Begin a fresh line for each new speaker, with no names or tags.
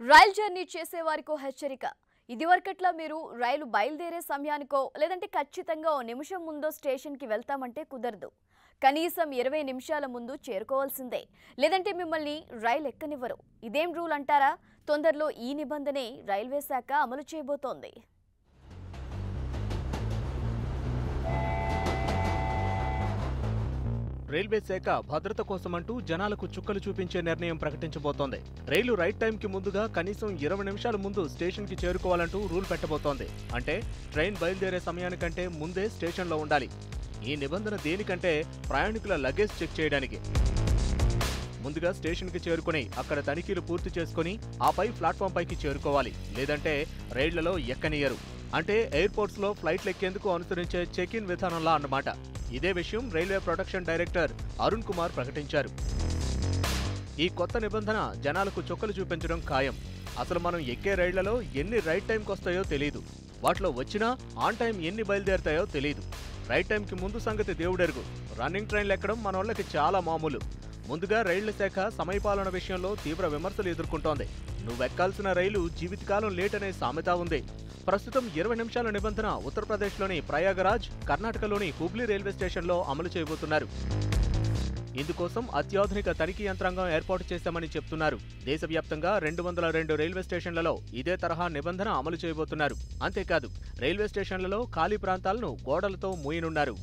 Rail journey చేసేవారికో హెచ్చరిక. ఇదివరకట్లా మీరు రైలు బయలుదేరే సమయానికో లేదంటే ఖచ్చితంగా ఓ నిమిషం ముందో స్టేషన్కి వెళ్తామంటే కుదరదు. కనీసం 20 నిమిషాల ముందు చేరుకోవాల్సిందే. లేదంటే మిమ్మల్ని రైలు ఎక్కనివ్వరు. ఇదేం రూల్ అంటారా? తొందరలో ఈ నిబంధనే రైల్వే శాఖ అమలు చేయబోతోంది.
రైల్వే శాఖ భద్రత కోసమంటూ జనాలకు చుక్కలు చూపించే నిర్ణయం ప్రకటించబోతోంది. రైలు రైట్ టైంకి ముందుగా కనీసం 20 నిమిషాల ముందు స్టేషన్కి చేరుకోవాలంటూ రూల్ పెట్టబోతోంది. అంటే ట్రైన్ బయలుదేరే సమయానికంటే ముందే స్టేషన్లో ఉండాలి. ఈ నిబంధన దేనికంటే ప్రయాణికుల లగేజ్ చెక్ చేయడానికి. ముందుగా స్టేషన్కి చేరుకుని అక్కడ తనిఖీలు పూర్తి చేసుకుని ఆపై ప్లాట్ఫామ్ పైకి చేరుకోవాలి. లేదంటే రైళ్లలో ఎక్కనియరు. అంటే ఎయిర్పోర్ట్స్లో ఫ్లైట్లు ఎక్కేందుకు అనుసరించే చెక్ ఇన్ విధానంలా అన్నమాట. ఇదే విషయం railway production director Arun Kumar ప్రకటించారు. ఈ కొత్త నిబంధన జనాలకు చుక్కలు చూపించడం ఖాయం. అసలు మనం ఎక్కే రైళ్లలో ఎన్ని రైట్ టైంకి వస్తాయో తెలియదు. వాటిలో వచ్చినా ఆన్ టైం ఎన్ని బయలుదేరుతాయో తెలియదు. రైట్ టైంకి ముందు సంగతి దేవుడెరుగు. రన్నింగ్ ట్రైన్లు ఎక్కడం మన వాళ్ళకి చాలా మామూలు. ముందుగా రైళ్ల శాఖ సమయపాలన విషయంలో తీవ్ర విమర్శలు ఎదుర్కొంటోంది. నువ్వెక్కాల్సిన రైలు జీవితకాలం లేట్ అనే సామెత ఉంది. ప్రస్తుతం 20 నిమిషాల నిబంధన ఉత్తరప్రదేశ్లోని ప్రయాగరాజ్, కర్ణాటకలోని హుబ్లీ రైల్వే స్టేషన్లో అమలు చేయబోతున్నారు. ఇందుకోసం అత్యాధునిక తనిఖీ యంత్రాంగం ఏర్పాటు చేశామని చెప్తున్నారు. దేశవ్యాప్తంగా 202 రైల్వే స్టేషన్లలో ఇదే తరహా నిబంధన అమలు చేయబోతున్నారు. అంతేకాదు రైల్వే స్టేషన్లలో ఖాళీ ప్రాంతాలను గోడలతో మూయనున్నారు.